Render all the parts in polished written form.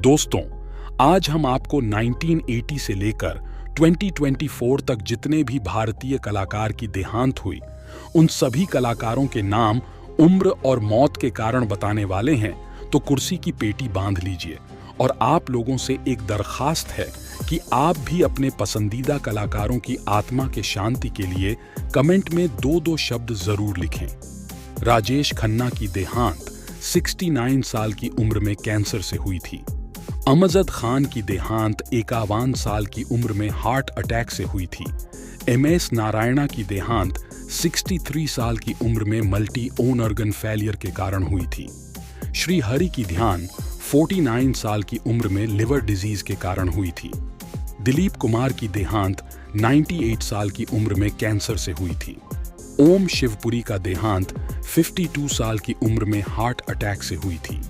दोस्तों, आज हम आपको 1980 से लेकर 2024 तक जितने भी भारतीय कलाकार की देहांत हुई, उन सभी कलाकारों के नाम, उम्र और मौत के कारण बताने वाले हैं। तो कुर्सी की पेटी बांध लीजिए और आप लोगों से एक दरखास्त है कि आप भी अपने पसंदीदा कलाकारों की आत्मा के शांति के लिए कमेंट में दो शब्द जरूर लिखें। राजेश खन्ना की देहांत 69 साल की उम्र में कैंसर से हुई थी। अमजद खान की देहांत 51 साल की उम्र में हार्ट अटैक से हुई थी। MS नारायणा की देहांत 63 साल की उम्र में मल्टी ओन ऑर्गन फेलियर के कारण हुई थी। श्री हरि की ध्यान 49 साल की उम्र में लिवर डिजीज के कारण हुई थी। दिलीप कुमार की देहांत 98 साल की उम्र में कैंसर से हुई थी। ओम शिवपुरी का देहांत 52 साल की उम्र में हार्ट अटैक से हुई थी।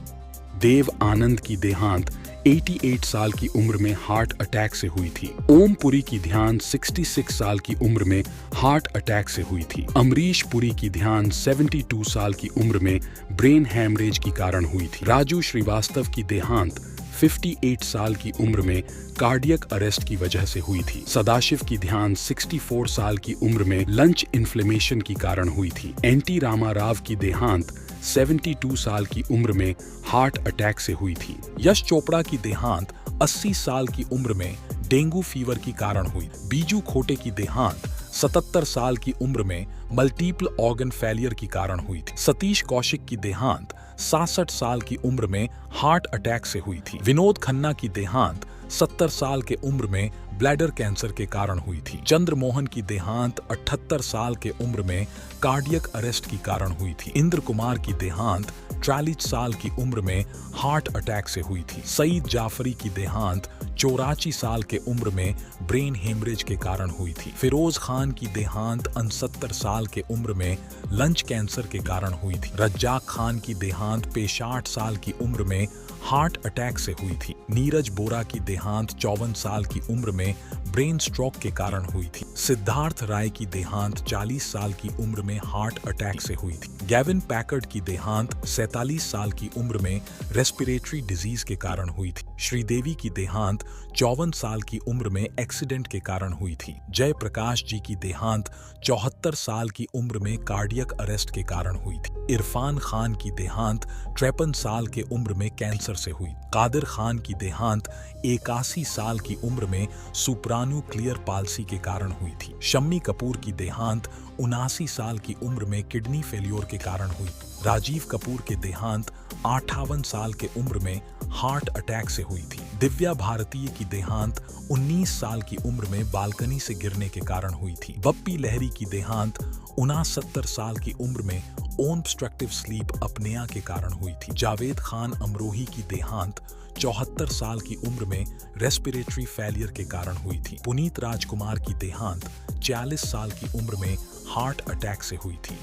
देव आनंद की देहांत 88 साल की उम्र में हार्ट अटैक से हुई थी। ओम पुरी की ध्यान 66 साल की उम्र में हार्ट अटैक से हुई थी। अमरीश पुरी की ध्यान 72 साल की उम्र में ब्रेन हैमरेज के कारण हुई थी। राजू श्रीवास्तव की देहांत 58 साल की उम्र में कार्डियक अरेस्ट की वजह से हुई थी। सदाशिव की ध्यान 64 साल की उम्र में लंच इन्फ्लेमेशन के कारण हुई थी। NT रामाराव की देहांत 72 साल की उम्र में हार्ट अटैक से हुई थी। यश चोपड़ा की देहांत 80 साल की उम्र में डेंगू फीवर के कारण हुई। बीजू खोटे की देहांत 77 साल की उम्र में मल्टीपल ऑर्गन फेलियर के कारण हुई थी। सतीश कौशिक की देहांत 66 साल की उम्र में हार्ट अटैक से हुई थी। विनोद खन्ना की देहांत 70 साल के उम्र में ब्लैडर कैंसर के कारण हुई थी। चंद्रमोहन की देहांत 78 साल के उम्र में कार्डियक अरेस्ट के कारण हुई थी। इंद्र कुमार की देहांत 40 साल की उम्र में हार्ट अटैक से हुई थी। सईद जाफरी की देहांत 84 साल के उम्र में ब्रेन हेमरेज के कारण हुई थी। फिरोज खान की देहांत 69 साल के उम्र में लंच कैंसर के कारण हुई थी। रज्जाक खान की देहांत 65 साल की उम्र में हार्ट अटैक से हुई थी। नीरज बोरा की देहांत 54 साल की उम्र में ब्रेन स्ट्रोक के कारण हुई थी। सिद्धार्थ राय की देहांत 40 साल की उम्र में हार्ट अटैक से हुई थी। गैविन पैकर्ड की देहांत 47 साल की उम्र में रेस्पिरेटरी डिजीज के कारण हुई थी। श्रीदेवी की देहांत 54 साल की उम्र में एक्सीडेंट के कारण हुई थी। जय प्रकाश जी की देहांत 74 साल की उम्र में कार्डियक अरेस्ट के कारण हुई थी। इरफान खान की देहांत 53 साल के उम्र में कैंसर से हुई। कादिर खान की देहांत 81 साल की उम्र में सुप्रानुक्लियर पाल्सी के कारण हुई थी। शम्मी कपूर की देहांत 79 साल की उम्र में किडनी फेल्योर के कारण हुई। राजीव कपूर के देहांत 58 साल के उम्र में हार्ट अटैक से हुई थी। दिव्या भारतीय की देहांत 19 साल की उम्र में बालकनी से गिरने के कारण हुई थी। बप्पी लहरी की देहांत 69 साल की उम्र में ऑब्स्ट्रक्टिव स्लीप अपनिया के कारण हुई थी। जावेद खान अमरोही की देहांत 74 साल की उम्र में रेस्पिरेटरी फेलियर के कारण हुई थी। पुनीत राजकुमार की देहांत 40 साल की उम्र में हार्ट अटैक से हुई थी।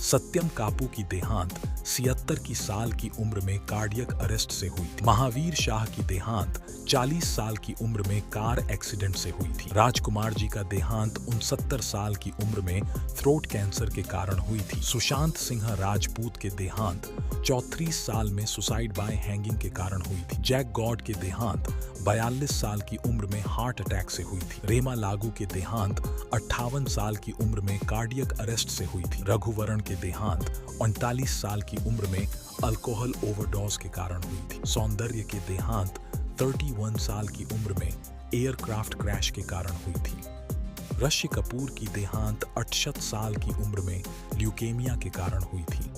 सत्यम कापू की देहांत 76 की साल की उम्र में कार्डियक अरेस्ट से हुई थी। महावीर शाह की देहांत 40 साल की उम्र में कार एक्सीडेंट से हुई थी। राजकुमार जी का देहांत 69 साल की उम्र में थ्रोट कैंसर के कारण हुई थी। सुशांत सिंह राजपूत के देहांत 34 साल में सुसाइड बाय हैंगिंग के कारण हुई थी। जैक गॉड के देहांत 42 साल की उम्र में हार्ट अटैक से हुई थी। रेमा लागू के देहांत 58 साल की उम्र में कार्डियक अरेस्ट से हुई थी। रघुवरण के देहांत 39 साल की उम्र में अल्कोहल ओवरडोज के कारण हुई थी। सौंदर्य के देहांत 31 साल की उम्र में एयरक्राफ्ट क्रैश के कारण हुई थी। ऋषि कपूर की देहांत 68 साल की उम्र में ल्यूकेमिया के कारण हुई थी।